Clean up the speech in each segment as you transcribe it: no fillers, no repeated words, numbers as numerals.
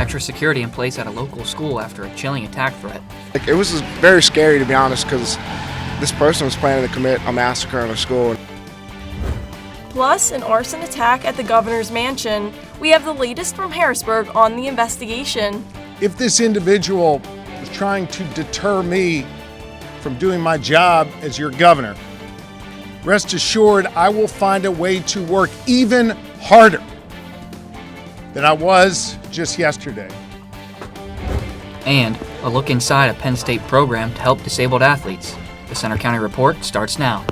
Extra security in place at a local school after a chilling attack threat. It was very scary, to be honest, because this person was planning to commit a massacre in a school. Plus, an arson attack at the governor's mansion. We have the latest from Harrisburg on the investigation. If this individual is trying to deter me from doing my job as your governor, rest assured I will find a way to work even harder than I was just yesterday. And a look inside a Penn State program to help disabled athletes. The Center County Report starts now.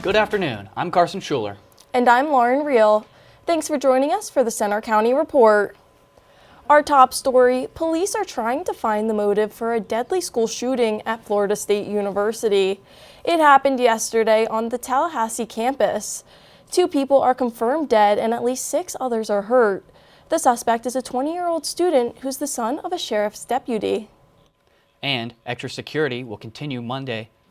Good afternoon. I'm Carson Schuler. And I'm Lauren Reel. Thanks for joining us for the Center County Report. Our top story, police are trying to find the motive for a deadly school shooting at Florida State University. It happened yesterday on the Tallahassee campus. 2 people are confirmed dead and at least 6 others are hurt. The suspect is a 20-year-old student who's the son of a sheriff's deputy. And extra security will continue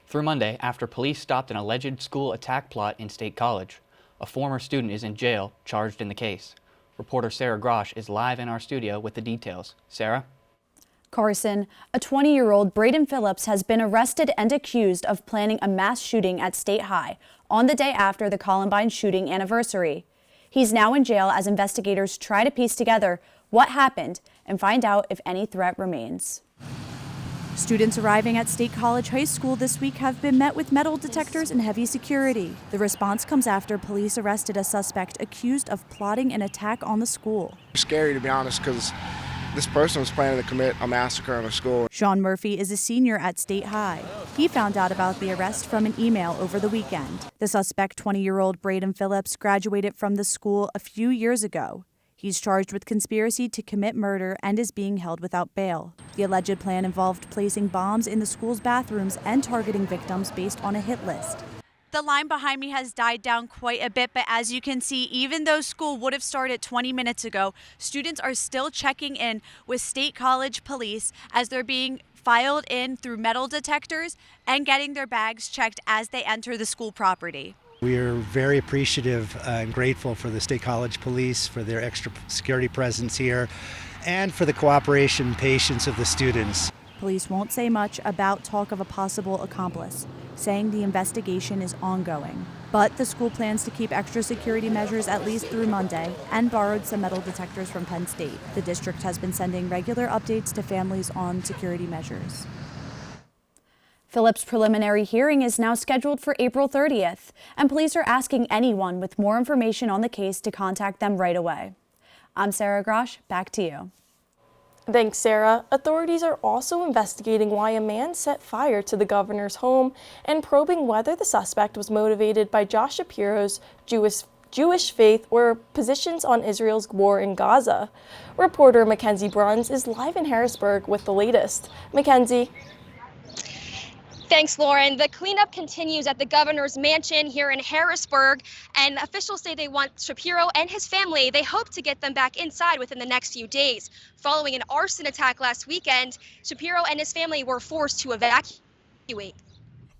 through Monday after police stopped an alleged school attack plot in State College. A former student is in jail, charged in the case. Reporter Sarah Grosh is live in our studio with the details. Sarah? Carson, a 20-year-old Braden Phillips has been arrested and accused of planning a mass shooting at State High on the day after the Columbine shooting anniversary. He's now in jail as investigators try to piece together what happened and find out if any threat remains. Students arriving at State College High School this week have been met with metal detectors and heavy security. The response comes after police arrested a suspect accused of plotting an attack on the school. Scary, to be honest, because this person was planning to commit a massacre in a school. Sean Murphy is a senior at State High. He found out about the arrest from an email over the weekend. The suspect, 20-year-old Braden Phillips, graduated from the school a few years ago. He's charged with conspiracy to commit murder and is being held without bail. The alleged plan involved placing bombs in the school's bathrooms and targeting victims based on a hit list. The line behind me has died down quite a bit, but as you can see, even though school would have started 20 minutes ago, students are still checking in with State College police as they're being filed in through metal detectors and getting their bags checked as they enter the school property. We are very appreciative and grateful for the State College Police for their extra security presence here and for the cooperation and patience of the students. Police won't say much about talk of a possible accomplice, saying the investigation is ongoing. But the school plans to keep extra security measures at least through Monday and borrowed some metal detectors from Penn State. The district has been sending regular updates to families on security measures. Phillips' preliminary hearing is now scheduled for April 30th, and police are asking anyone with more information on the case to contact them right away. I'm Sarah Grosh, back to you. Thanks, Sarah. Authorities are also investigating why a man set fire to the governor's home and probing whether the suspect was motivated by Josh Shapiro's Jewish faith or positions on Israel's war in Gaza. Reporter Mackenzie Bruns is live in Harrisburg with the latest. Mackenzie. Thanks, Lauren. The cleanup continues at the governor's mansion here in Harrisburg, and officials say they want Shapiro and his family. They hope to get them back inside within the next few days. Following an arson attack last weekend, Shapiro and his family were forced to evacuate.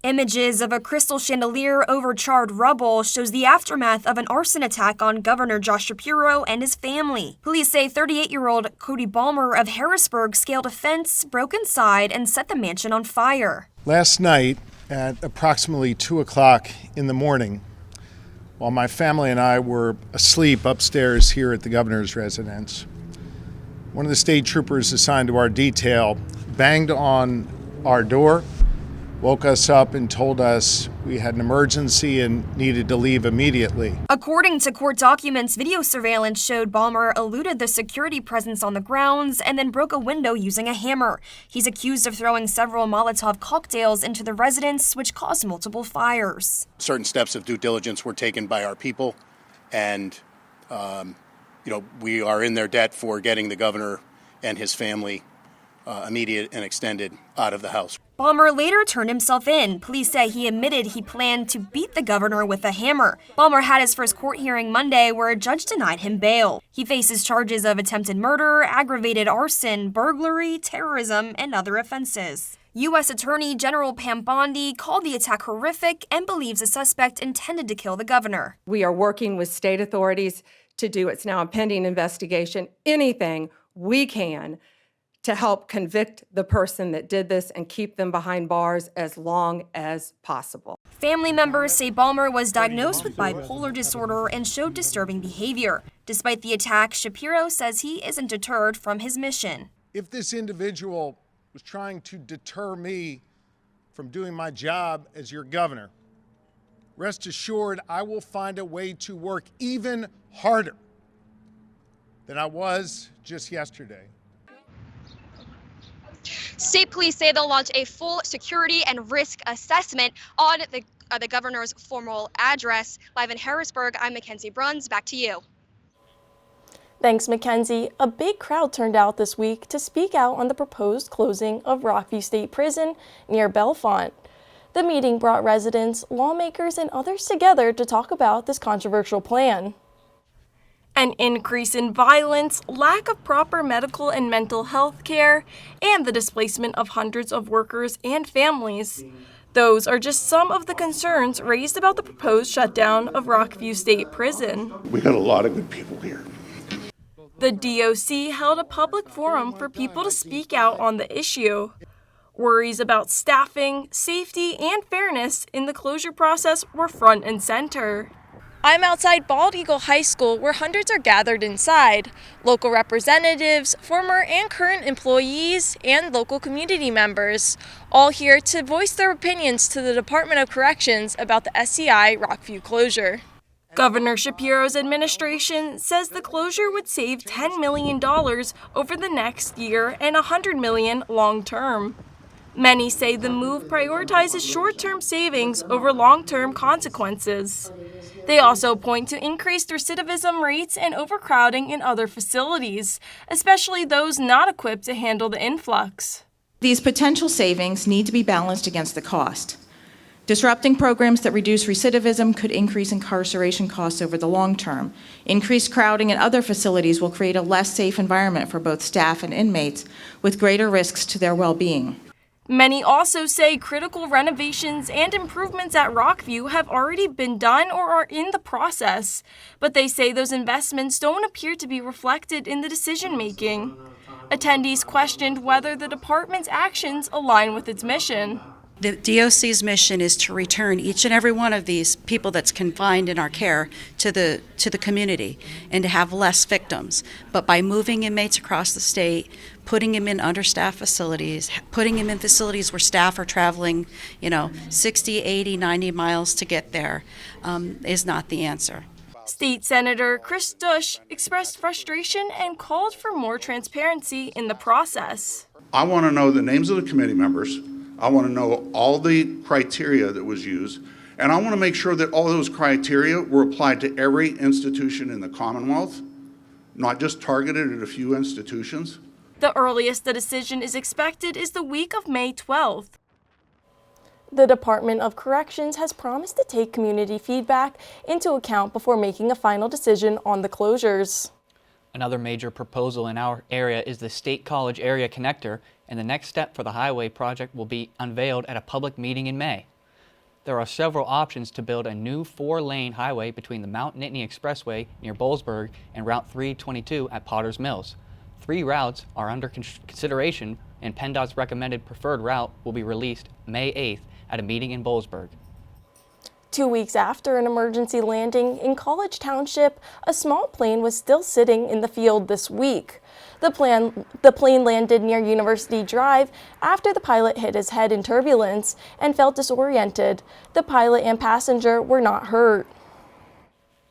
Images of a crystal chandelier over charred rubble shows the aftermath of an arson attack on Governor Josh Shapiro and his family. Police say 38-year-old Cody Balmer of Harrisburg scaled a fence, broke inside, and set the mansion on fire. Last night at approximately 2 o'clock in the morning, while my family and I were asleep upstairs here at the governor's residence, one of the state troopers assigned to our detail banged on our door, woke us up and told us we had an emergency and needed to leave immediately. According to court documents, video surveillance showed Balmer eluded the security presence on the grounds and then broke a window using a hammer. He's accused of throwing several Molotov cocktails into the residence, which caused multiple fires. Certain steps of due diligence were taken by our people, and we are in their debt for getting the governor and his family immediate and extended out of the house. Balmer later turned himself in. Police say he admitted he planned to beat the governor with a hammer. Balmer had his first court hearing Monday where a judge denied him bail. He faces charges of attempted murder, aggravated arson, burglary, terrorism, and other offenses. U.S. Attorney General Pam Bondi called the attack horrific and believes the suspect intended to kill the governor. We are working with state authorities to do, it's now a pending investigation, anything we can to help convict the person that did this and keep them behind bars as long as possible. Family members say Balmer was diagnosed with bipolar disorder and showed disturbing behavior. Despite the attack, Shapiro says he isn't deterred from his mission. If this individual was trying to deter me from doing my job as your governor, rest assured I will find a way to work even harder than I was just yesterday. State police say they'll launch a full security and risk assessment on the governor's formal address. Live in Harrisburg, I'm Mackenzie Bruns. Back to you. Thanks, Mackenzie. A big crowd turned out this week to speak out on the proposed closing of Rockview State Prison near Bellefonte. The meeting brought residents, lawmakers, and others together to talk about this controversial plan. An increase in violence, lack of proper medical and mental health care, and the displacement of hundreds of workers and families. Those are just some of the concerns raised about the proposed shutdown of Rockview State Prison. We got a lot of good people here. The DOC held a public forum for people to speak out on the issue. Worries about staffing, safety, and fairness in the closure process were front and center. I'm outside Bald Eagle High School, where hundreds are gathered inside. Local representatives, former and current employees, and local community members, all here to voice their opinions to the Department of Corrections about the SCI Rockview closure. Governor Shapiro's administration says the closure would save $10 million over the next year and $100 million long-term. Many say the move prioritizes short-term savings over long-term consequences. They also point to increased recidivism rates and overcrowding in other facilities, especially those not equipped to handle the influx. These potential savings need to be balanced against the cost. Disrupting programs that reduce recidivism could increase incarceration costs over the long term. Increased crowding in other facilities will create a less safe environment for both staff and inmates, with greater risks to their well-being. Many also say critical renovations and improvements at Rockview have already been done or are in the process, but they say those investments don't appear to be reflected in the decision-making. Attendees questioned whether the department's actions align with its mission. The DOC's mission is to return each and every one of these people that's confined in our care to the community and to have less victims. But by moving inmates across the state, putting them in understaffed facilities, putting them in facilities where staff are traveling, 60, 80, 90 miles to get there, is not the answer. State Senator Chris Dush expressed frustration and called for more transparency in the process. I want to know the names of the committee members. I want to know all the criteria that was used, and I want to make sure that all those criteria were applied to every institution in the Commonwealth, not just targeted at a few institutions. The earliest the decision is expected is the week of May 12th. The Department of Corrections has promised to take community feedback into account before making a final decision on the closures. Another major proposal in our area is the State College Area Connector, and the next step for the highway project will be unveiled at a public meeting in May. There are several options to build a new 4-lane highway between the Mount Nittany Expressway near Boalsburg and Route 322 at Potter's Mills. 3 routes are under consideration, and PennDOT's recommended preferred route will be released May 8th at a meeting in Boalsburg. 2 weeks after an emergency landing in College Township, a small plane was still sitting in the field this week. The plane landed near University Drive after the pilot hit his head in turbulence and felt disoriented. The pilot and passenger were not hurt.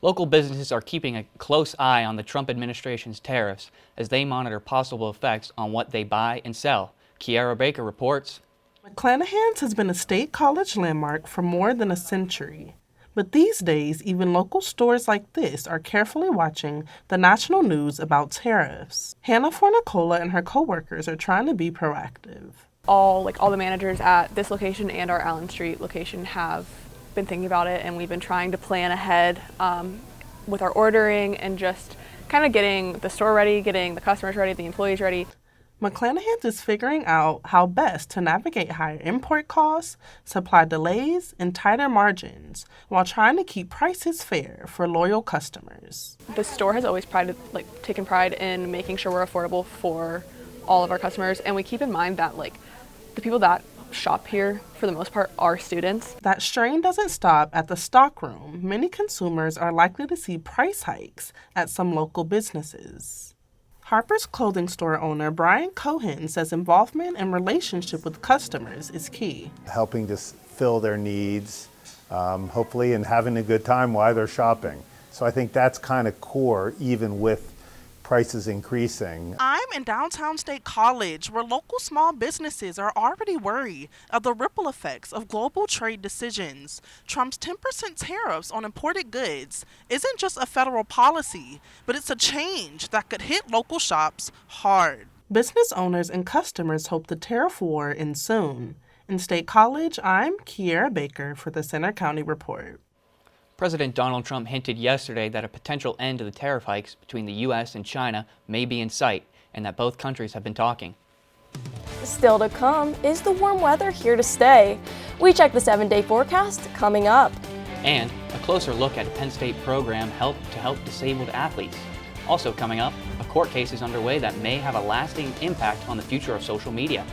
Local businesses are keeping a close eye on the Trump administration's tariffs as they monitor possible effects on what they buy and sell. Kiara Baker reports. McClanahan's has been a state college landmark for more than a century. But these days, even local stores like this are carefully watching the national news about tariffs. Hannah Fornicola and her co-workers are trying to be proactive. All the managers at this location and our Allen Street location have been thinking about it, and we've been trying to plan ahead with our ordering and just kind of getting the store ready, getting the customers ready, the employees ready. McClanahan is figuring out how best to navigate higher import costs, supply delays, and tighter margins while trying to keep prices fair for loyal customers. The store has always taken pride in making sure we're affordable for all of our customers, and we keep in mind that the people that shop here for the most part are students. That strain doesn't stop at the stockroom. Many consumers are likely to see price hikes at some local businesses. Harper's clothing store owner Brian Cohen says involvement and relationship with customers is key. Helping to fill their needs, hopefully, and having a good time while they're shopping. So I think that's kind of core, even with prices increasing. I'm in downtown State College, where local small businesses are already worried of the ripple effects of global trade decisions. Trump's 10% tariffs on imported goods isn't just a federal policy, but it's a change that could hit local shops hard. Business owners and customers hope the tariff war ends soon. In State College, I'm Kiera Baker for the Center County Report. President Donald Trump hinted yesterday that a potential end to the tariff hikes between the U.S. and China may be in sight, and that both countries have been talking. Still to come, is the warm weather here to stay? We check the 7-day forecast coming up. And a closer look at a Penn State program to help disabled athletes. Also coming up, a court case is underway that may have a lasting impact on the future of social media.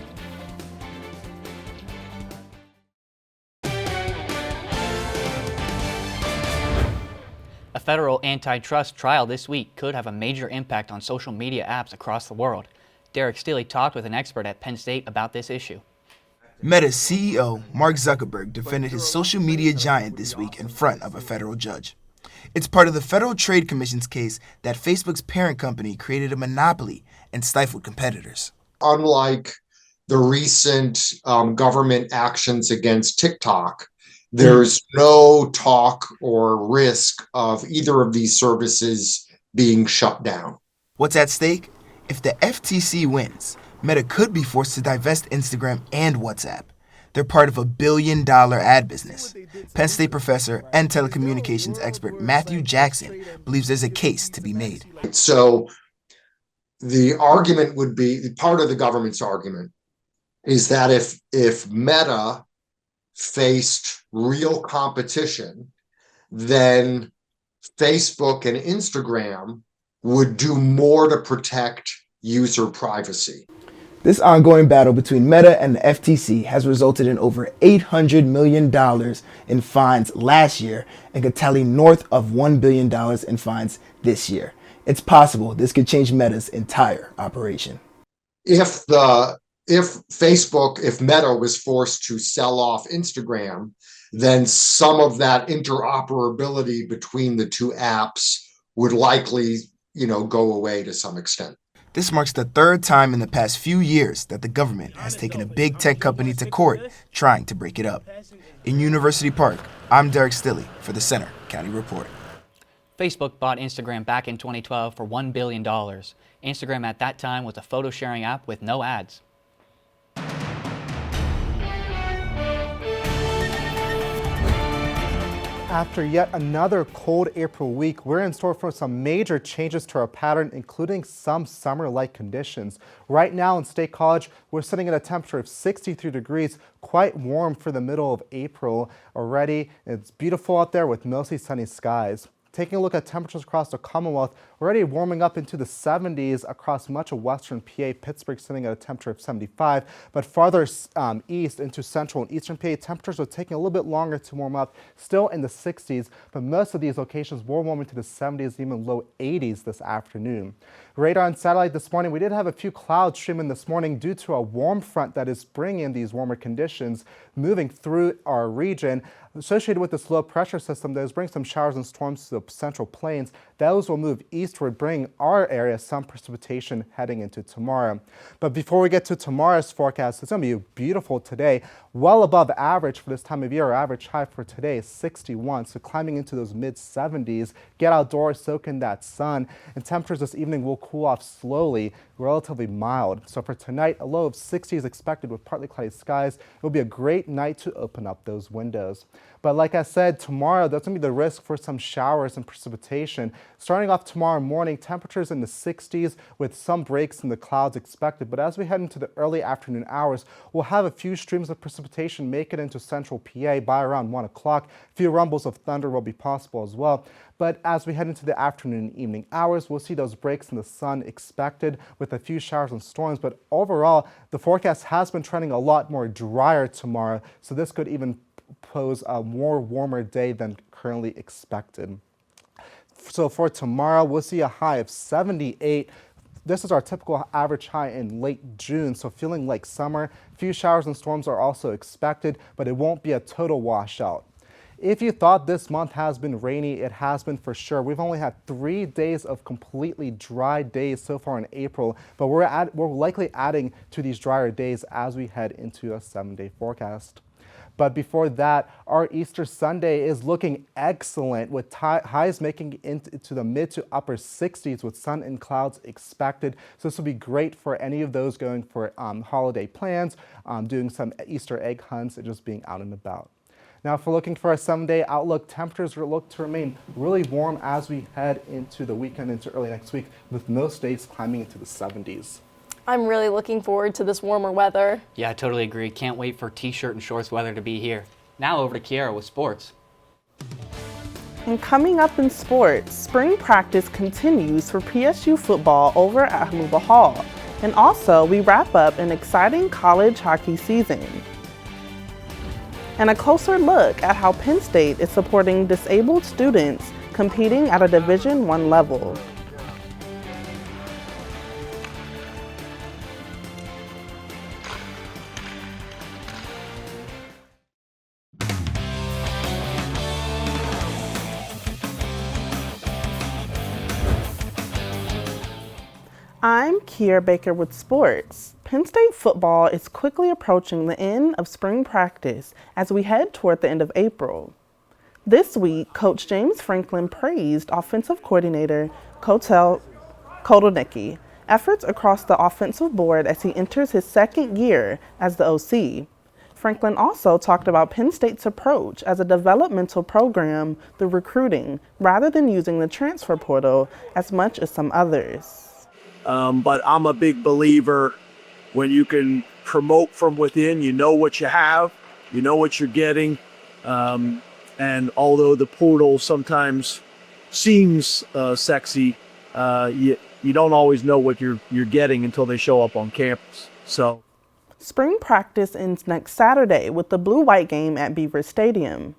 A federal antitrust trial this week could have a major impact on social media apps across the world. Derek Steele talked with an expert at Penn State about this issue. Meta's CEO, Mark Zuckerberg, defended his social media giant this week in front of a federal judge. It's part of the Federal Trade Commission's case that Facebook's parent company created a monopoly and stifled competitors. Unlike the recent government actions against TikTok, there's no talk or risk of either of these services being shut down. What's at stake? If the FTC wins, Meta could be forced to divest Instagram and WhatsApp. They're part of a billion-dollar ad business. Penn State professor and telecommunications expert Matthew Jackson believes there's a case to be made. So the argument would be, part of the government's argument is that if Meta faced real competition, then Facebook and Instagram would do more to protect user privacy. This ongoing battle between Meta and the FTC has resulted in over $800 million in fines last year and could tally north of $1 billion in fines this year. It's possible this could change Meta's entire operation. If Meta was forced to sell off Instagram, then some of that interoperability between the two apps would likely, go away to some extent. This marks the third time in the past few years that the government has taken a big tech company to court trying to break it up. In University Park, I'm Derek Steele for the Center County Report. Facebook bought Instagram back in 2012 for $1 billion. Instagram at that time was a photo sharing app with no ads. After yet another cold April week, we're in store for some major changes to our pattern, including some summer-like conditions. Right now in State College, we're sitting at a temperature of 63 degrees, quite warm for the middle of April already. It's beautiful out there with mostly sunny skies. Taking a look at temperatures across the Commonwealth, already warming up into the 70s across much of western PA. Pittsburgh sitting at a temperature of 75, but farther east into central and eastern PA, temperatures are taking a little bit longer to warm up, still in the 60s, but most of these locations were warming to the 70s, even low 80s this afternoon. Radar and satellite this morning, we did have a few clouds streaming this morning due to a warm front that is bringing these warmer conditions moving through our region. Associated with this low pressure system, that is bringing some showers and storms to the central plains. Those will move eastward, bringing our area some precipitation heading into tomorrow. But before we get to tomorrow's forecast, it's going to be beautiful today, well above average for this time of year. Our average high for today is 61, so climbing into those mid-70s. Get outdoors, soak in that sun, and temperatures this evening will cool off slowly, relatively mild. So for tonight, a low of 60 is expected with partly cloudy skies. It will be a great night to open up those windows. But like I said, tomorrow there's going to be the risk for some showers and precipitation. Starting off tomorrow morning, temperatures in the 60s with some breaks in the clouds expected. But as we head into the early afternoon hours, we'll have a few streams of precipitation make it into central PA by around 1 o'clock. A few rumbles of thunder will be possible as well. But as we head into the afternoon and evening hours, we'll see those breaks in the sun expected with a few showers and storms. But overall, the forecast has been trending a lot more drier tomorrow, so this could even pose a more warmer day than currently expected. So for tomorrow, we'll see a high of 78. This is our typical average high in late June, so feeling like summer. A few showers and storms are also expected, but it won't be a total washout. If you thought this month has been rainy, it has been for sure. We've only had 3 days of completely dry days so far in April, but we're likely adding to these drier days as we head into a 7-day forecast. But before that, our Easter Sunday is looking excellent with highs making into the mid to upper 60s with sun and clouds expected. So this will be great for any of those going for holiday plans, doing some Easter egg hunts, and just being out and about. Now, if we're looking for a 7-day outlook, temperatures look to remain really warm as we head into the weekend, into early next week, with most days climbing into the 70s. I'm really looking forward to this warmer weather. Yeah, I totally agree. Can't wait for t-shirt and shorts weather to be here. Now over to Kiara with sports. And coming up in sports, spring practice continues for PSU football over at Haluba Hall. And also, we wrap up an exciting college hockey season. And a closer look at how Penn State is supporting disabled students competing at a Division I level. I'm Kiera Baker with sports. Penn State football is quickly approaching the end of spring practice as we head toward the end of April. This week, Coach James Franklin praised offensive coordinator Kotel Kotelnicki efforts across the offensive board as he enters his second year as the OC. Franklin also talked about Penn State's approach as a developmental program through recruiting rather than using the transfer portal as much as some others. But I'm a big believer when you can promote from within, you know what you have, you know what you're getting. And although the portal sometimes seems sexy, you don't always know what you're getting until they show up on campus. So, spring practice ends next Saturday with the Blue-White game at Beaver Stadium.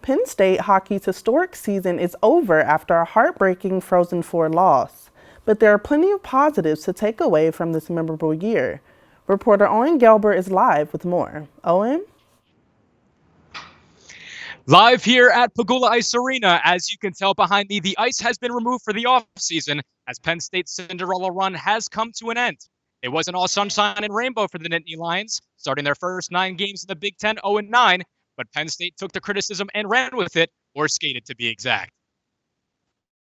Penn State hockey's historic season is over after a heartbreaking Frozen Four loss. But there are plenty of positives to take away from this memorable year. Reporter Owen Gelber is live with more. Owen? Live here at Pagula Ice Arena. As you can tell behind me, the ice has been removed for the offseason as Penn State's Cinderella run has come to an end. It wasn't all sunshine and rainbow for the Nittany Lions, starting their first 9 games in the Big Ten 0-9, but Penn State took the criticism and ran with it, or skated to be exact.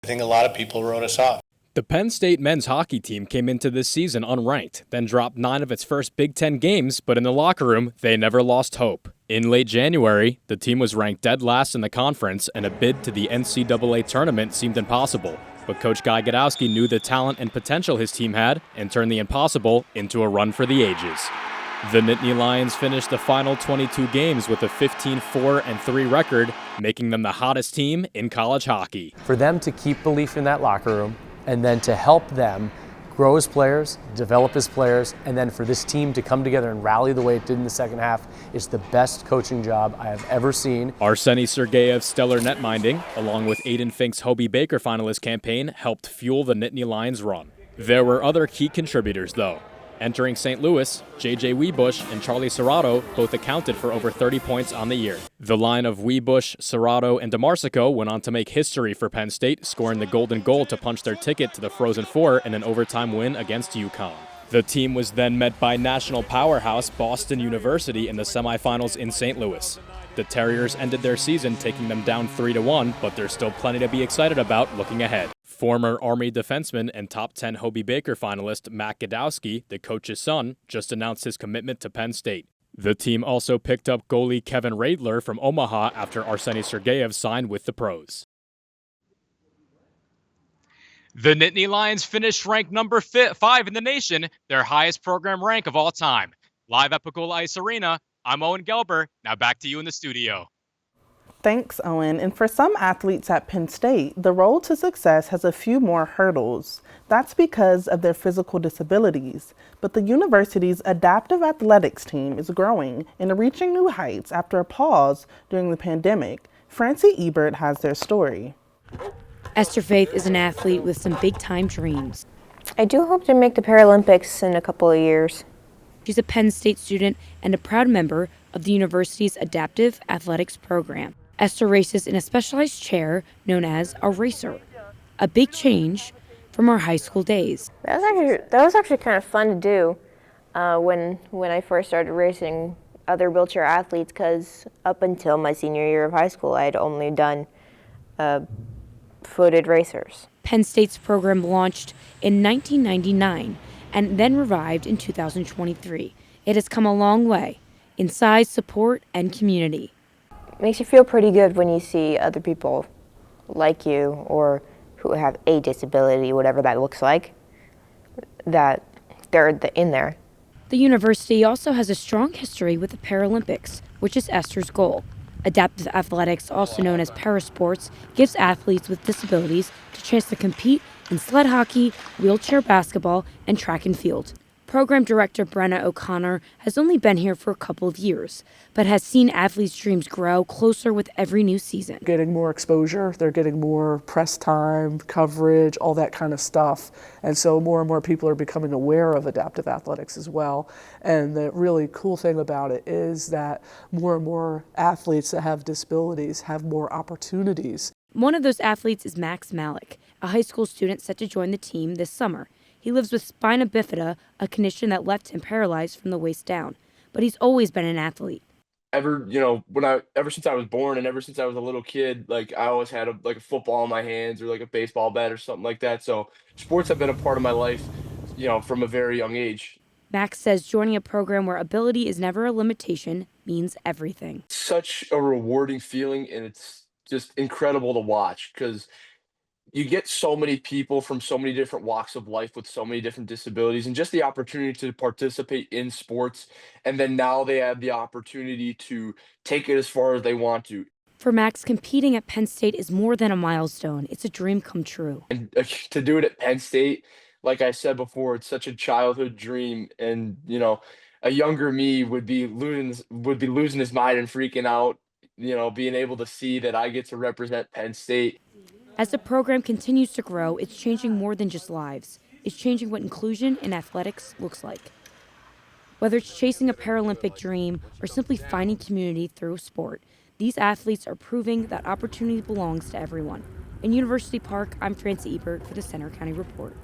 I think a lot of people wrote us off. The Penn State men's hockey team came into this season unranked, then dropped 9 of its first Big Ten games, but in the locker room, they never lost hope. In late January, the team was ranked dead last in the conference, and a bid to the NCAA tournament seemed impossible. But Coach Guy Gadowski knew the talent and potential his team had, and turned the impossible into a run for the ages. The Nittany Lions finished the final 22 games with a 15-4-3 record, making them the hottest team in college hockey. For them to keep belief in that locker room, and then to help them grow as players, develop as players, and then for this team to come together and rally the way it did in the second half is the best coaching job I have ever seen. Arseny Sergeyev's stellar netminding, along with Aiden Fink's Hobie Baker finalist campaign, helped fuel the Nittany Lions' run. There were other key contributors, though. Entering St. Louis, J.J. Weebush and Charlie Serrato both accounted for over 30 points on the year. The line of Weebush, Serrato, and DeMarsico went on to make history for Penn State, scoring the golden goal to punch their ticket to the Frozen Four in an overtime win against UConn. The team was then met by national powerhouse Boston University in the semifinals in St. Louis. The Terriers ended their season taking them down 3-1, but there's still plenty to be excited about looking ahead. Former Army defenseman and top 10 Hobie Baker finalist Matt Gadowski, the coach's son, just announced his commitment to Penn State. The team also picked up goalie Kevin Radler from Omaha after Arseny Sergeyev signed with the pros. The Nittany Lions finished ranked number 5 in the nation, their highest program rank of all time. Live at Pagula Ice Arena, I'm Owen Gelber. Now back to you in the studio. Thanks, Owen. And for some athletes at Penn State, the road to success has a few more hurdles. That's because of their physical disabilities. But the university's adaptive athletics team is growing and reaching new heights after a pause during the pandemic. Francie Ebert has their story. Esther Faith is an athlete with some big-time dreams. I do hope to make the Paralympics in a couple of years. She's a Penn State student and a proud member of the university's adaptive athletics program. Esther races in a specialized chair known as a racer, a big change from our high school days. That was actually kind of fun to do when I first started racing other wheelchair athletes, because up until my senior year of high school, I had only done footed racers. Penn State's program launched in 1999 and then revived in 2023. It has come a long way in size, support, and community. It makes you feel pretty good when you see other people like you or who have a disability, whatever that looks like, that they're in there. The university also has a strong history with the Paralympics, which is Esther's goal. Adaptive athletics, also known as parasports, gives athletes with disabilities the chance to compete in sled hockey, wheelchair basketball, and track and field. Program Director Brenna O'Connor has only been here for a couple of years, but has seen athletes' dreams grow closer with every new season. Getting more exposure, they're getting more press time, coverage, all that kind of stuff. And so more and more people are becoming aware of adaptive athletics as well. And the really cool thing about it is that more and more athletes that have disabilities have more opportunities. One of those athletes is Max Malik, a high school student set to join the team this summer. He lives with spina bifida, a condition that left him paralyzed from the waist down, but he's always been an athlete. Ever since I was born and ever since I was a little kid, like I always had a football in my hands or like a baseball bat or something like that. So sports have been a part of my life, from a very young age. Max says joining a program where ability is never a limitation means everything. Such a rewarding feeling, and it's just incredible to watch because you get so many people from so many different walks of life with so many different disabilities, and just the opportunity to participate in sports. And then now they have the opportunity to take it as far as they want to. For Max, competing at Penn State is more than a milestone. It's a dream come true. And to do it at Penn State, like I said before, it's such a childhood dream. And, a younger me would be losing his mind and freaking out, being able to see that I get to represent Penn State. As the program continues to grow, it's changing more than just lives. It's changing what inclusion in athletics looks like. Whether it's chasing a Paralympic dream or simply finding community through sport, these athletes are proving that opportunity belongs to everyone. In University Park, I'm Francie Ebert for the Center County Report.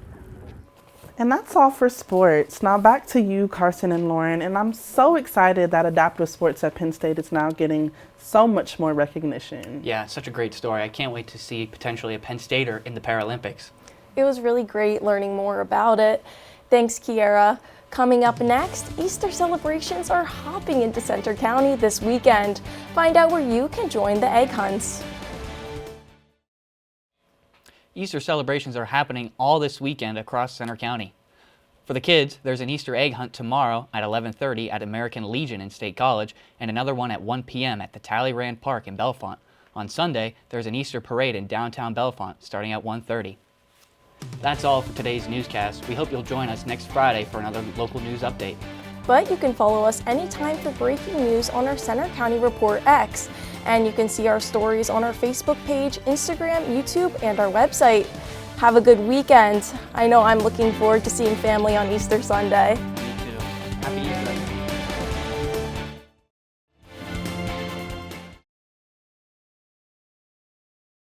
And that's all for sports. Now back to you, Carson and Lauren. And I'm so excited that adaptive sports at Penn State is now getting so much more recognition. Yeah, such a great story. I can't wait to see potentially a Penn Stater in the Paralympics. It was really great learning more about it. Thanks, Kiera. Coming up next, Easter celebrations are hopping into Center County this weekend. Find out where you can join the egg hunts. Easter celebrations are happening all this weekend across Center County. For the kids, there's an Easter egg hunt tomorrow at 11:30 at American Legion in State College and another one at 1 p.m. at the Talleyrand Park in Bellefonte. On Sunday, there's an Easter parade in downtown Bellefonte starting at 1:30. That's all for today's newscast. We hope you'll join us next Friday for another local news update. But you can follow us anytime for breaking news on our Center County Report X. And you can see our stories on our Facebook page, Instagram, YouTube, and our website. Have a good weekend. I know I'm looking forward to seeing family on Easter Sunday.